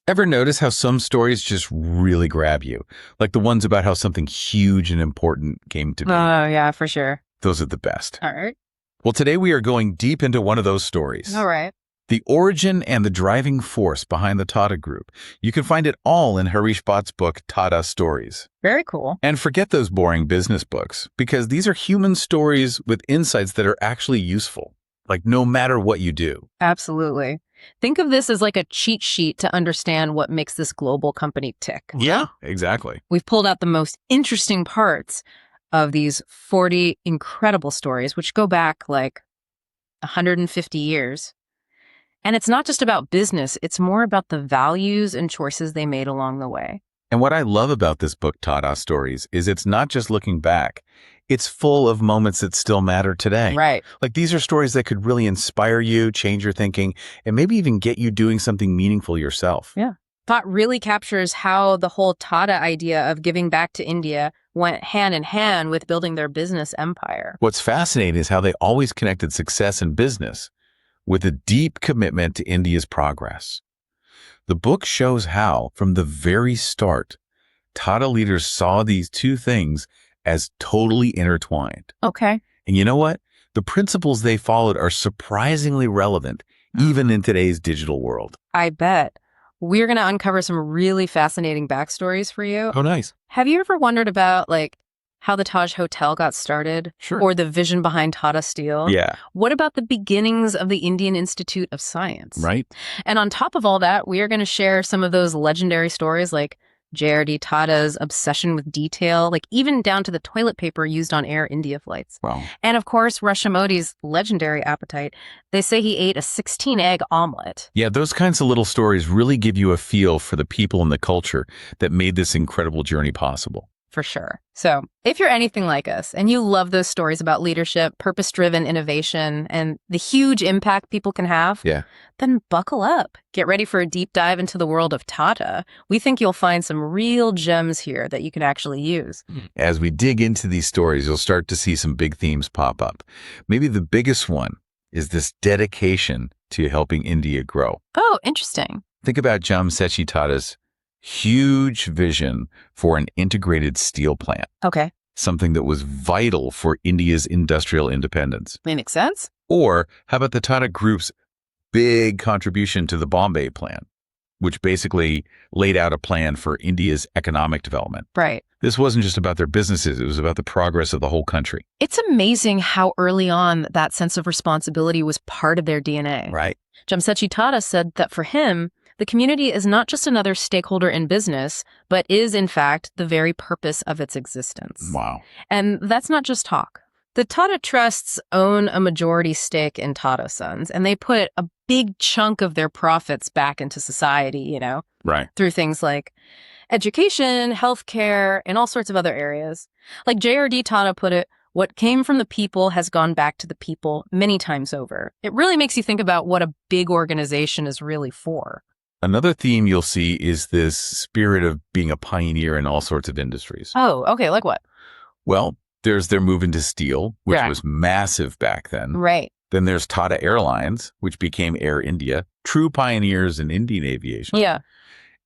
Ever notice how some stories just really grab you? Like the ones about how something huge and important came to be. Oh, yeah, for sure. Those are the best. All right. Well, today we are going deep into one of those stories. All right. The origin and the driving force behind the Tata Group. You can find it all in Harish Bhat's book, Tatastories. Very cool. And forget those boring business books, because these are human stories with insights that are actually useful, like no matter what you do. Absolutely. Think of this as like a cheat sheet to understand what makes this global company tick. Yeah, exactly. We've pulled out the most interesting parts of these 40 incredible stories, which go back like 150 years. And it's not just about business, it's more about the values and choices they made along the way. And what I love about this book, Tatastories, is it's not just looking back. It's full of moments that still matter today. Right. Like these are stories that could really inspire you, change your thinking, and maybe even get you doing something meaningful yourself. Yeah. Thought really captures how the whole Tata idea of giving back to India went hand in hand with building their business empire. What's fascinating is how they always connected success in business with a deep commitment to India's progress. The book shows how, from the very start, Tata leaders saw these two things as totally intertwined. Okay. And you know what? The principles they followed are surprisingly relevant, even in today's digital world. I bet. We're going to uncover some really fascinating backstories for you. Oh, nice. Have you ever wondered about, like, how the Taj Hotel got started? Sure. Or the vision behind Tata Steel? Yeah. What about the beginnings of the Indian Institute of Science? Right. And on top of all that, we are going to share some of those legendary stories like J.R.D. Tata's obsession with detail, like even down to the toilet paper used on Air India flights. Wow. And of course, Rashamodi's legendary appetite. They say he ate a 16-egg omelet. Yeah, those kinds of little stories really give you a feel for the people and the culture that made this incredible journey possible. For sure. So if you're anything like us and you love those stories about leadership, purpose-driven innovation, and the huge impact people can have, then buckle up. Get ready for a deep dive into the world of Tata. We think you'll find some real gems here that you can actually use. As we dig into these stories, you'll start to see some big themes pop up. Maybe the biggest one is this dedication to helping India grow. Oh, interesting. Think about Jamsetji Tata's huge vision for an integrated steel plant. Okay. Something that was vital for India's industrial independence. Makes sense. Or how about the Tata Group's big contribution to the Bombay Plan, which basically laid out a plan for India's economic development. Right. This wasn't just about their businesses, it was about the progress of the whole country. It's amazing how early on that sense of responsibility was part of their DNA. Right. Jamsetji Tata said that for him, the community is not just another stakeholder in business, but is, in fact, the very purpose of its existence. Wow. And that's not just talk. The Tata Trusts own a majority stake in Tata Sons, and they put a big chunk of their profits back into society, Right. through things like education, healthcare, and all sorts of other areas. Like J.R.D. Tata put it, what came from the people has gone back to the people many times over. It really makes you think about what a big organization is really for. Another theme you'll see is this spirit of being a pioneer in all sorts of industries. Oh, okay. Like what? Well, there's their move into steel, which Yeah. was massive back then. Right. Then there's Tata Airlines, which became Air India, true pioneers in Indian aviation. Yeah.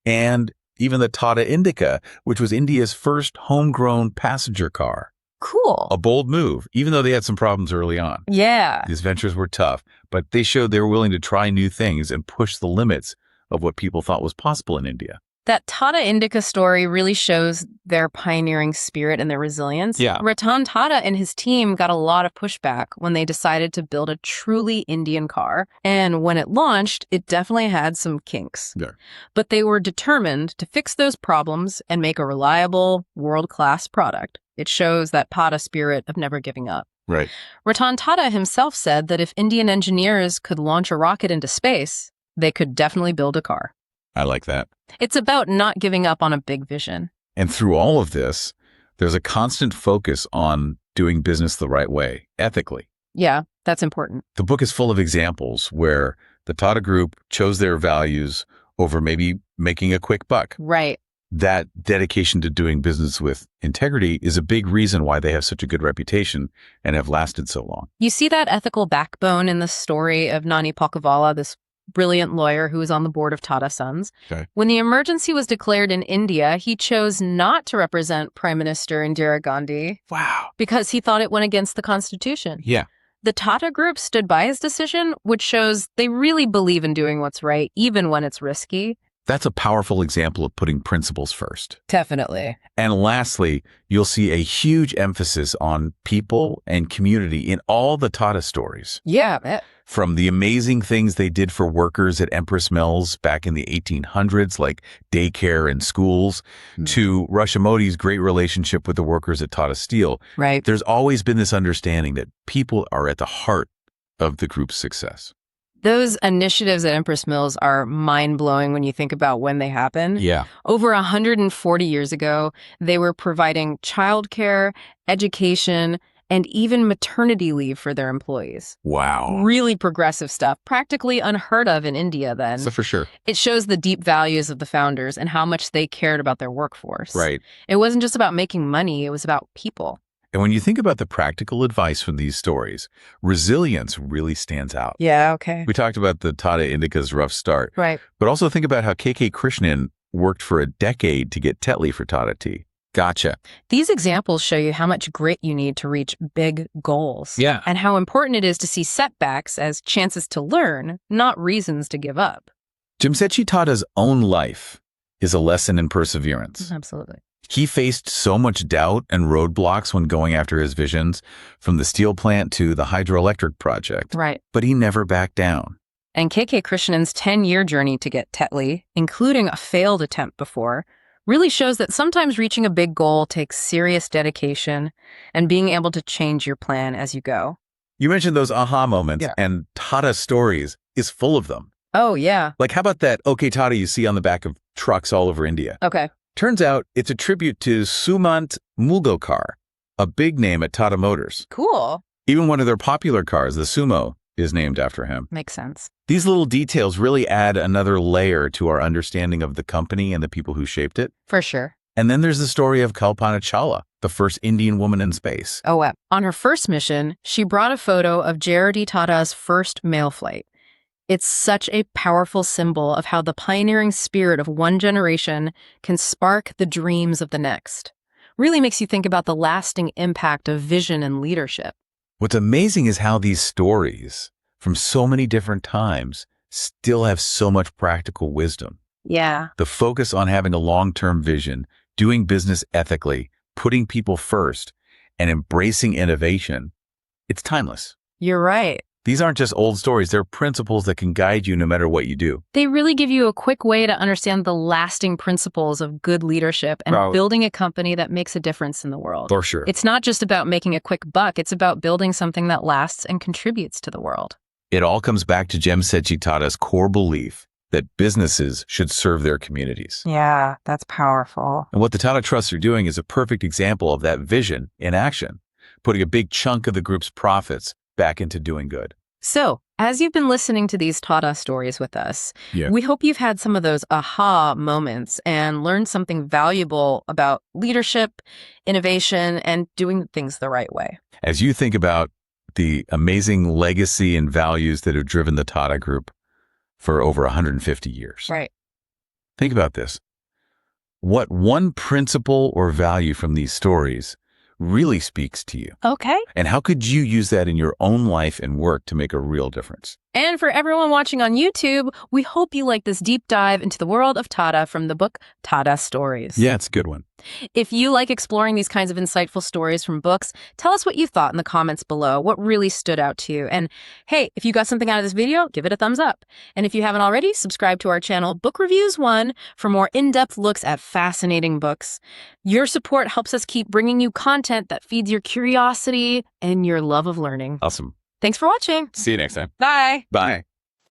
And even the Tata Indica, which was India's first homegrown passenger car. Cool. A bold move, even though they had some problems early on. Yeah. These ventures were tough, but they showed they were willing to try new things and push the limits of what people thought was possible in India. That Tata Indica story really shows their pioneering spirit and their resilience. Yeah. Ratan Tata and his team got a lot of pushback when they decided to build a truly Indian car. And when it launched, it definitely had some kinks. Yeah. But they were determined to fix those problems and make a reliable, world-class product. It shows that Tata spirit of never giving up. Right. Ratan Tata himself said that if Indian engineers could launch a rocket into space, they could definitely build a car. I like that. It's about not giving up on a big vision. And through all of this, there's a constant focus on doing business the right way, ethically. Yeah, that's important. The book is full of examples where the Tata Group chose their values over maybe making a quick buck. Right. That dedication to doing business with integrity is a big reason why they have such a good reputation and have lasted so long. You see that ethical backbone in the story of Nani Palkavala, this brilliant lawyer who was on the board of Tata Sons. Okay. When the emergency was declared in India, he chose not to represent Prime Minister Indira Gandhi. Wow. Because he thought it went against the Constitution. Yeah. The Tata Group stood by his decision, which shows they really believe in doing what's right, even when it's risky. That's a powerful example of putting principles first. Definitely. And lastly, you'll see a huge emphasis on people and community in all the Tata stories. Yeah. From the amazing things they did for workers at Empress Mills back in the 1800s, like daycare and schools, to Rashamodi's great relationship with the workers at Tata Steel. Right. There's always been this understanding that people are at the heart of the group's success. Those initiatives at Empress Mills are mind-blowing when you think about when they happened. Yeah. Over 140 years ago, they were providing childcare, education, and even maternity leave for their employees. Wow. Really progressive stuff, practically unheard of in India then. So for sure. It shows the deep values of the founders and how much they cared about their workforce. Right. It wasn't just about making money, it was about people. And when you think about the practical advice from these stories, resilience really stands out. Yeah, okay. We talked about the Tata Indica's rough start. Right. But also think about how K.K. Krishnan worked for a decade to get Tetley for Tata Tea. Gotcha. These examples show you how much grit you need to reach big goals. Yeah. And how important it is to see setbacks as chances to learn, not reasons to give up. Jamsetji Tata's own life is a lesson in perseverance. Absolutely. He faced so much doubt and roadblocks when going after his visions, from the steel plant to the hydroelectric project. Right. But he never backed down. And K.K. Krishnan's 10-year journey to get Tetley, including a failed attempt before, really shows that sometimes reaching a big goal takes serious dedication and being able to change your plan as you go. You mentioned those aha moments, and Tatastories is full of them. Oh, yeah. Like, how about that OK Tata you see on the back of trucks all over India? Okay. Turns out it's a tribute to Sumant Muldokar, a big name at Tata Motors. Cool. Even one of their popular cars, the Sumo, is named after him. Makes sense. These little details really add another layer to our understanding of the company and the people who shaped it. For sure. And then there's the story of Kalpana Chawla, the first Indian woman in space. Oh, wow. On her first mission, she brought a photo of J.R.D. Tata's first mail flight. It's such a powerful symbol of how the pioneering spirit of one generation can spark the dreams of the next. Really makes you think about the lasting impact of vision and leadership. What's amazing is how these stories from so many different times still have so much practical wisdom. Yeah. The focus on having a long-term vision, doing business ethically, putting people first, and embracing innovation, it's timeless. You're right. These aren't just old stories, they're principles that can guide you no matter what you do. They really give you a quick way to understand the lasting principles of good leadership and building a company that makes a difference in the world. For sure. It's not just about making a quick buck, it's about building something that lasts and contributes to the world. It all comes back to Jamsetji Tata's core belief that businesses should serve their communities. Yeah, that's powerful. And what the Tata Trusts are doing is a perfect example of that vision in action, putting a big chunk of the group's profits back into doing good. So, as you've been listening to these Tata stories with us, we hope you've had some of those aha moments and learned something valuable about leadership, innovation, and doing things the right way. As you think about the amazing legacy and values that have driven the Tata Group for over 150 years. Right. Think about this. What one principle or value from these stories really speaks to you? Okay. And how could you use that in your own life and work to make a real difference? And for everyone watching on YouTube, we hope you like this deep dive into the world of Tata from the book Tatastories. Yeah, it's a good one. If you like exploring these kinds of insightful stories from books, tell us what you thought in the comments below, what really stood out to you. And hey, if you got something out of this video, give it a thumbs up. And if you haven't already, subscribe to our channel, Book Reviews 1, for more in-depth looks at fascinating books. Your support helps us keep bringing you content that feeds your curiosity and your love of learning. Awesome. Thanks for watching. See you next time. Bye. Bye.